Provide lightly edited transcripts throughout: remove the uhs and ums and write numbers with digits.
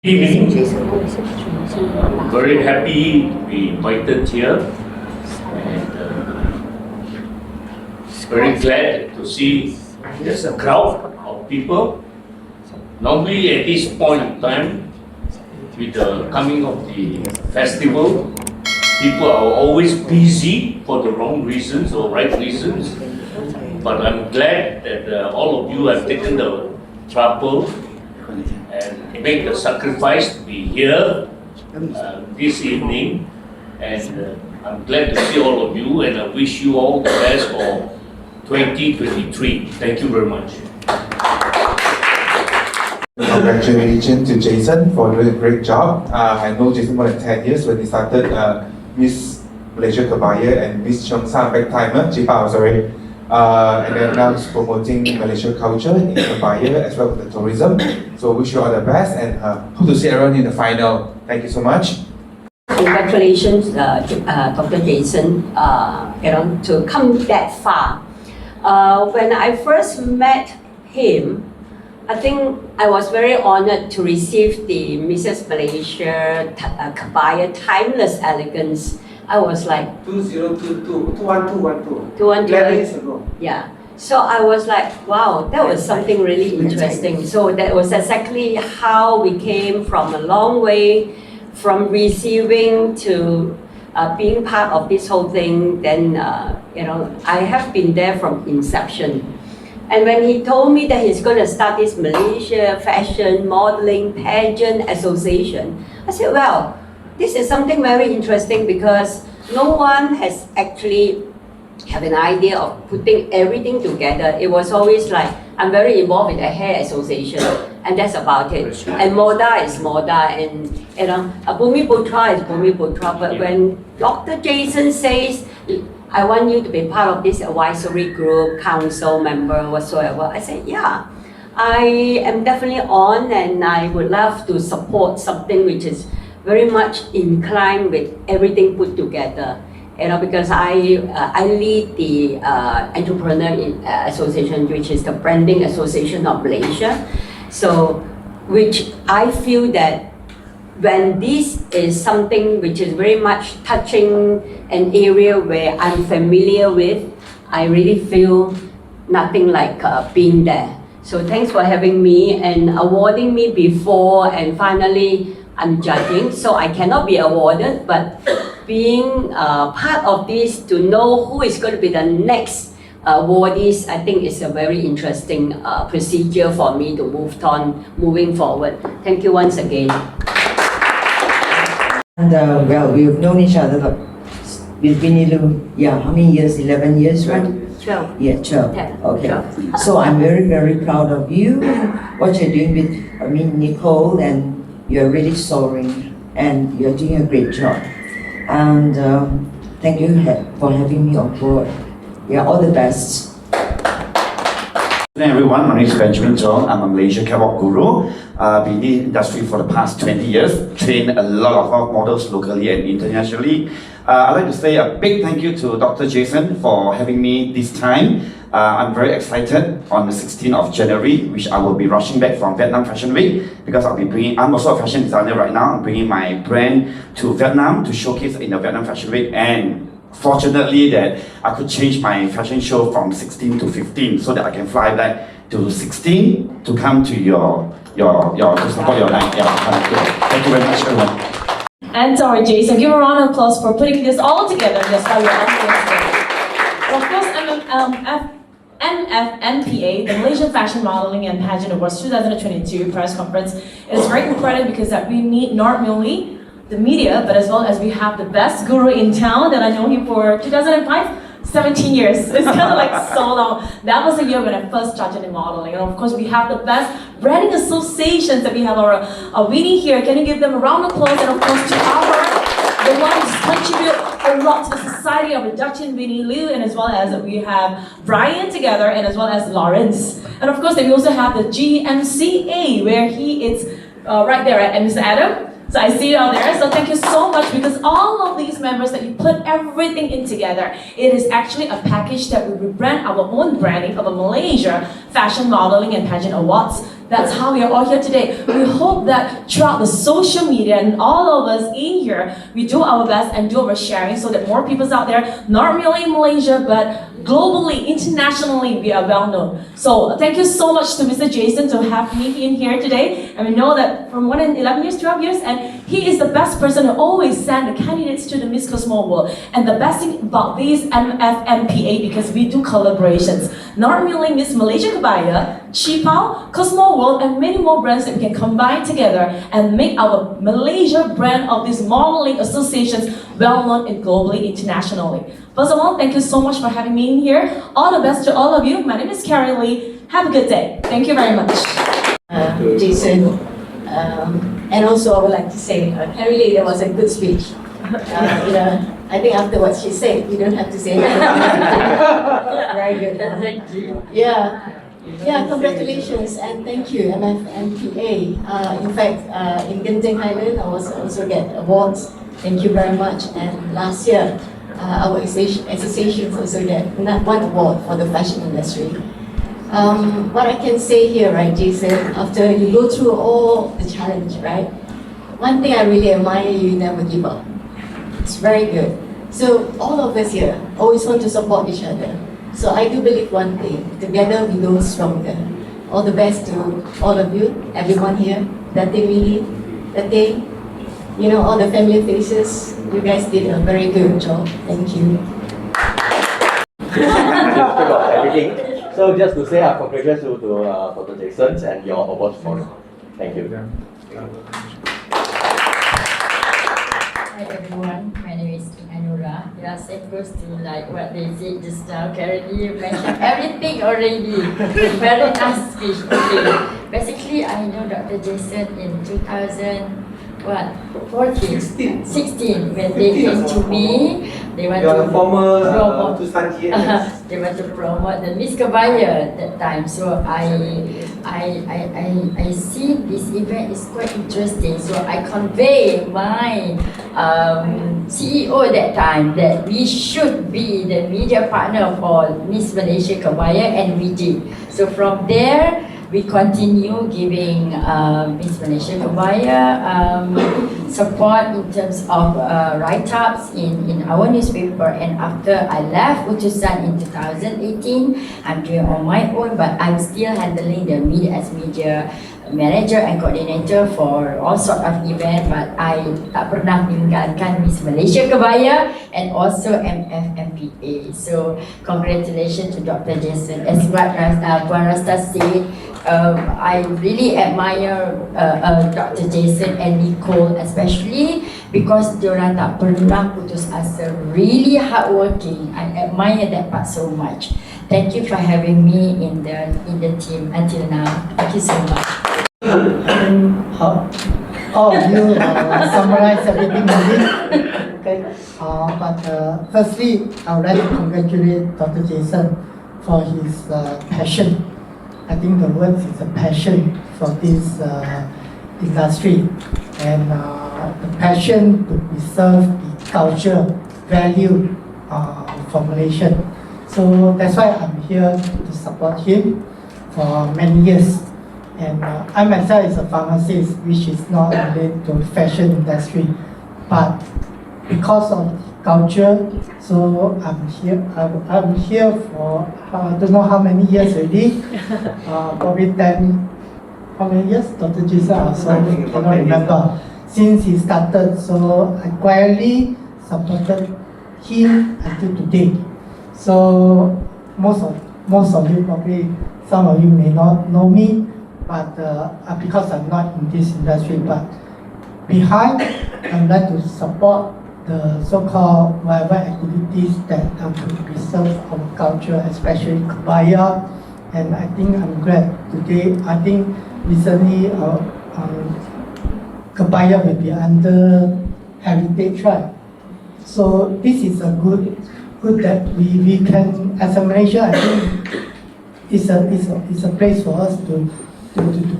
Evening. Very happy to be invited here, and very glad to see there's a crowd of people. Normally at this point in time, with the coming of the festival, people are always busy for the wrong reasons or right reasons. But I'm glad that all of you have taken the trouble and make the sacrifice to be here this evening, and I'm glad to see all of you, and I wish you all the best for 2023. Thank you very much. Congratulations to Jason for doing a great job. I know Jason more than 10 years when he started Miss Malaysia KEBAYA and Miss Cheongsam back timer, sorry. And then now he's promoting Malaysia culture in KEBAYA as well as the tourism. So wish you all the best and hope to see everyone in the final. Thank you so much. Congratulations, Dr. Jason, to come that far. When I first met him, I think I was very honored to receive the Mrs. Malaysia KEBAYA Timeless Elegance. I was like 2012. 11 years ago. Yeah. So I was like, wow, that was something really interesting. So that was exactly how we came from a long way from receiving to being part of this whole thing. Then, I have been there from inception. And when he told me that he's going to start this Malaysia Fashion Modeling Pageant Association, I said, well, this is something very interesting because no one has actually have an idea of putting everything together. It was always like, I'm very involved in the hair association, and that's about it. And Moda is Moda, and Bumi Putra is Bumi Putra. But when Dr. Jason says, I want you to be part of this advisory group, council member, whatsoever, I said, yeah, I am definitely on, and I would love to support something which is very much inclined with everything put together. Because I lead the Entrepreneur Association, which is the Branding Association of Malaysia. So, which I feel that when this is something which is very much touching an area where I'm familiar with, I really feel nothing like being there. So thanks for having me and awarding me before, and finally I'm judging, so I cannot be awarded, but being part of this to know who is going to be the next awardees, I think is a very interesting procedure for me to moving forward. Thank you once again. And well, we've known each other with Winnie Lu, how many years? 11 yeyears, right? 12. Yeah, 12. 10. Okay. 12. So I'm very, very proud of you, what you're doing with, Nicole, and you're really soaring, and you're doing a great job. And thank you for having me on board. Yeah, all the best. Hello everyone, my name is Benjamin Chong. I'm a Malaysia catwalk guru. Been in the industry for the past 20 years, trained a lot of our models locally and internationally. I'd like to say a big thank you to Dr. Jason for having me this time. I'm very excited on the 16th of January, which I will be rushing back from Vietnam Fashion Week, because I'm also a fashion designer right now. I'm bringing my brand to Vietnam to showcase in the Vietnam Fashion Week, and fortunately that I could change my fashion show from 16 to 15 so that I can fly back to 16 to come to your to support your night. Thank you very much, everyone. And to our Jason, give a round of applause for putting this all together. That's why we're on today. Of course, MFMPA, the Malaysian Fashion Modeling and Pageant Awards 2022 press conference, is very important because that we need not merely the media, but as well as we have the best guru in town that I know him for 2005, 17 years. It's kind of like so long. That was the year when I first started in modeling. And of course, we have the best branding associations that we have our Winnie here. Can you give them a round of applause? And of course, to the one who's contribute a lot to the Society of Reduction, Winnie Liu, and as well as we have Brian together, and as well as Lawrence. And of course, then we also have the GMCA, where he is right there, and Mr. Adam. So I see you out there. So thank you so much, because all of these members that you put everything in together, it is actually a package that we rebrand our own branding of a Malaysia Fashion Modeling and Pageant Awards. That's how we are all here today. We hope that throughout the social media and all of us in here, we do our best and do our sharing so that more people's out there, not merely in Malaysia, but globally, internationally, we are well known. So thank you so much to Mr. Jason to have me in here today. And we know that from 11 years, 12 years, and he is the best person to always send the candidates to the Miss Cosmo World. And the best thing about this MFMPA, because we do collaborations, not merely Miss Malaysia KEBAYA, Chipao, Cosmo World, and many more brands that we can combine together and make our Malaysia brand of these modeling associations well known and globally, internationally. First of all, thank you so much for having me in here. All the best to all of you. My name is Carrie Lee. Have a good day. Thank you very much. Jason, and also I would like to say, Carrie Lee, that was a good speech. I think after what she said, you don't have to say anything. Very good. Thank you. Yeah, congratulations and thank you, MFMPA. In fact, in Genting Highland, I also get awards. Thank you very much. And last year, our association also get one award for the fashion industry. What I can say here, right, Jason, after you go through all the challenge, right? One thing I really admire, you never give up. It's very good. So all of us here always want to support each other. So I do believe one thing, together we go stronger. All the best to all of you, everyone here, Datin Mili, Datin, all the family faces. You guys did a very good job. Thank you. Everything. So just to say congratulations to Dr. Jason and your awards for. Thank you. Hi everyone, my name is Anura. Yeah, same goes to like what they said just now. Currently, you mentioned everything already. Very nice speech. Okay. Basically, I know Dr. Jason in 16 when they came to me. They want to promote. They want to promote the Miss KEBAYA at that time. So I see this event is quite interesting. So I convey my CEO at that time that we should be the media partner for Miss Malaysia KEBAYA, and we did. So from there, we continue giving Miss Malaysia KEBAYA support in terms of write-ups in our newspaper. And after I left Utusan in 2018, I'm doing on my own, but I'm still handling the media as media manager and coordinator for all sort of event. But I tak pernah meninggalkan Miss Malaysia KEBAYA and also MFMPA. So congratulations to Dr. Jason. As what Puan Rasta said, I really admire Dr. Jason and Nicole, especially because diorang tak pernah putus asa, really hardworking. I admire that part so much. Thank you for having me in the team until now. Thank you so much. All of you summarize everything in this. Okay. Firstly, I would like to congratulate Dr. Jason for his passion. I think the word is a passion for this industry, and the passion to preserve the culture, value for Malaysia. So that's why I'm here to support him for many years. And I myself is a pharmacist, which is not related to fashion industry, but because of culture, so I'm here. I'm here for I don't know how many years already. Probably 10. How many years? Dr. Jason also cannot remember. Since he started, so I quietly supported him until today. So most of you probably, some of you may not know me, but because I'm not in this industry, but behind, I'd like to support the so-called whatever activities that could preserve our culture, especially KEBAYA. And I think I'm glad today. I think recently KEBAYA will be under heritage, right? So this is a good that we can, as a Malaysia, I think it's a place for us to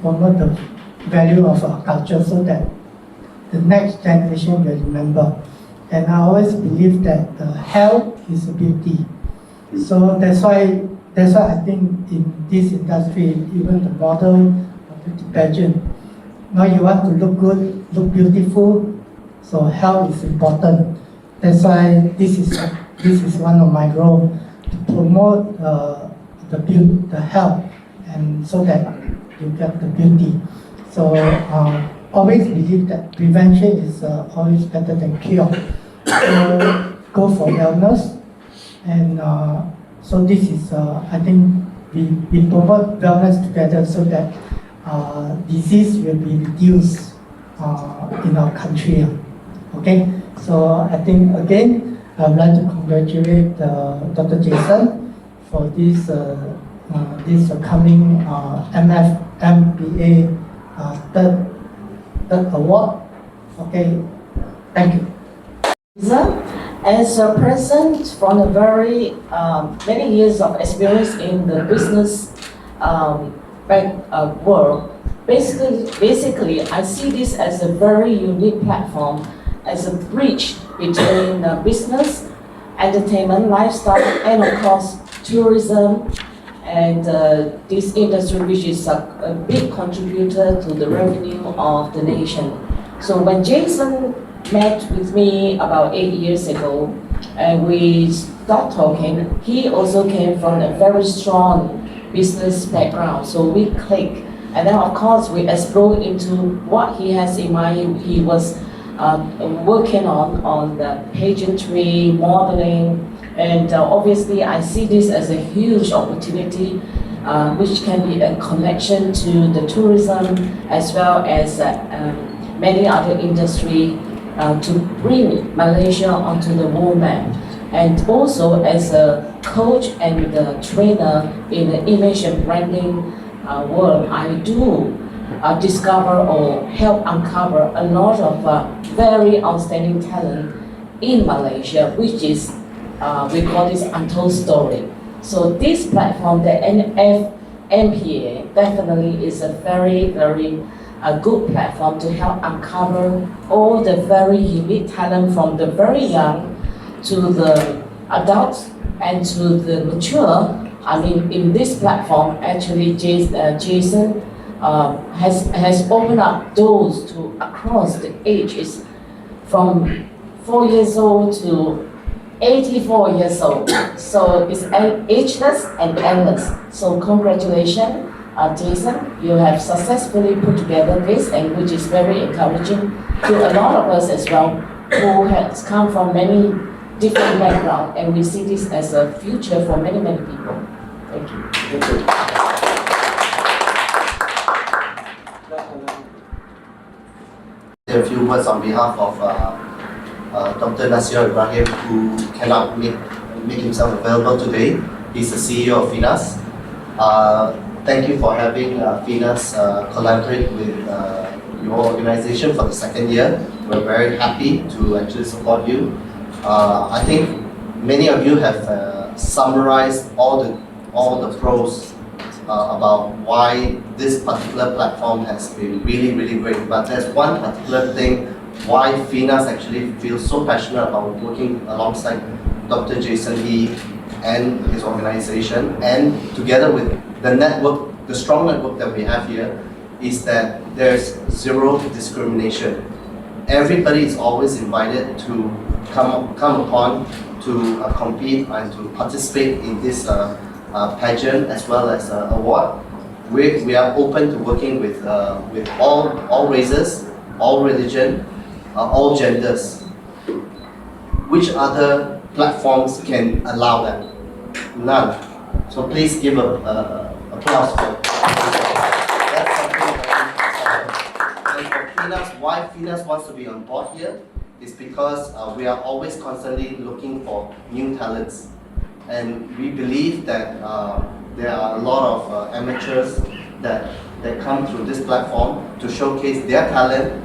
promote the value of our culture, so that the next generation will remember. And I always believe that health is a beauty. So that's why I think in this industry, even the model of the pageant, now you want to look good, look beautiful, so health is important. That's why this is one of my roles, to promote the health, and so that you get the beauty. So always believe that prevention is always better than cure. So go for wellness, and so this is I think we promote wellness together so that disease will be reduced in our country. Okay, so I think again I would like to congratulate Dr. Jason for this coming MFMPA third award. Okay, thank you. As a person from a very many years of experience in the business world, basically I see this as a very unique platform, as a bridge between business, entertainment, lifestyle, and of course tourism, and this industry which is a big contributor to the revenue of the nation. So when Jason met with me about 8 years ago, and we started talking, he also came from a very strong business background, so we clicked. And then of course we explored into what he has in mind. He was working on the pageantry, modeling, and obviously I see this as a huge opportunity which can be a connection to the tourism as well as many other industry to bring Malaysia onto the world map. And also as a coach and a trainer in the image and branding world, I do discover or help uncover a lot of very outstanding talent in Malaysia, which is, we call this untold story. So this platform, the MFMPA, definitely is a very, very good platform to help uncover all the very unique talent from the very young to the adults and to the mature. I mean, in this platform, actually, Jason has opened up doors to across the ages, from 4 years old to 84 years old. So it's ageless and endless. So congratulations, Jason. You have successfully put together this, and which is very encouraging to a lot of us as well, who has come from many different backgrounds, and we see this as a future for many, many people. Thank you. Thank you. A few words on behalf of Dr. Nasir Ibrahim, who cannot make himself available today. He's the CEO of FINAS. Thank you for having FINAS collaborate with your organization for the second year. We're very happy to actually support you. I think many of you have summarized all the pros about why this particular platform has been really, really great. But there's one particular thing why FINAS actually feels so passionate about working alongside Dr. Jason Lee and his organization, and together with the network, the strong network that we have here, is that there's zero discrimination. Everybody is always invited to come upon to compete and to participate in this pageant as well as award. We are open to working with all races, all religion, all genders. Which other platforms can allow that? None. So please give applause for that's something that and for FINAS, why FINAS wants to be on board here is because we are always constantly looking for new talents, and we believe that there are a lot of amateurs that come through this platform to showcase their talent,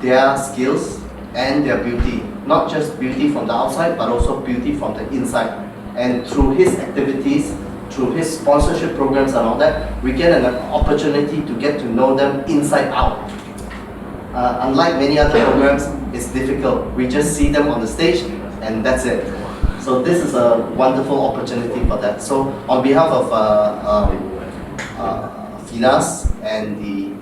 their skills, and their beauty. Not just beauty from the outside, but also beauty from the inside. And through his activities, through his sponsorship programs and all that, we get an opportunity to get to know them inside out. unlike many other programs, it's difficult. We just see them on the stage and that's it. So this is a wonderful opportunity for that. So on behalf of FINAS and the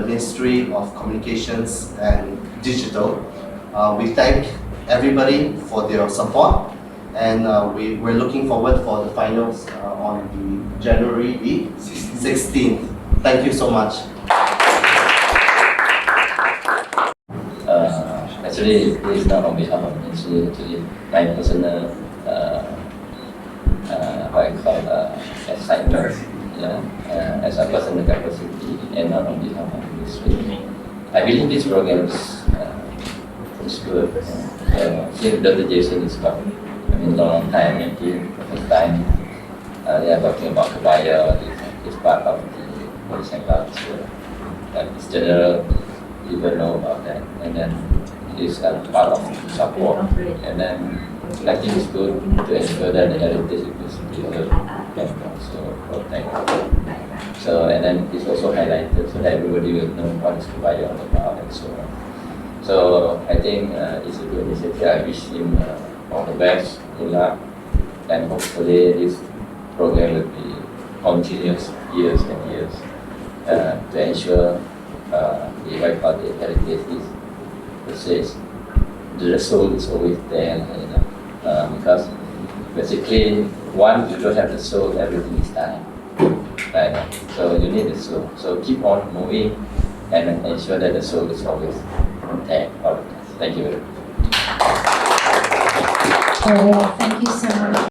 Ministry of Communications and Digital, we thank everybody for their support, and we're looking forward for the finals on the January the 16th. Thank you so much. Actually, this is not on behalf of the ministry. Actually, my personal what I call assignment, as a personal capacity, and not on behalf of the ministry. I believe this program is good. Since Dr. Jason is come, long time, maybe first time they are talking about KEBAYA. It's part of the Malaysian culture. It's general, people know about that, and then it's a part of support. And then I think it's good to ensure that the heritage is preserved and also protected. So, and then it's also highlighted so that everybody will know what is KEBAYA all about and so on. So I think it's a good initiative. I wish him all the best, good luck, and hopefully this program will be continuous years and years to ensure the white party heritage is persists. The soul is always there, because basically once you don't have the soul, everything is dying. Right? So you need the soul. So keep on moving and ensure that the soul is always there. Thank you very much. Thank you so much.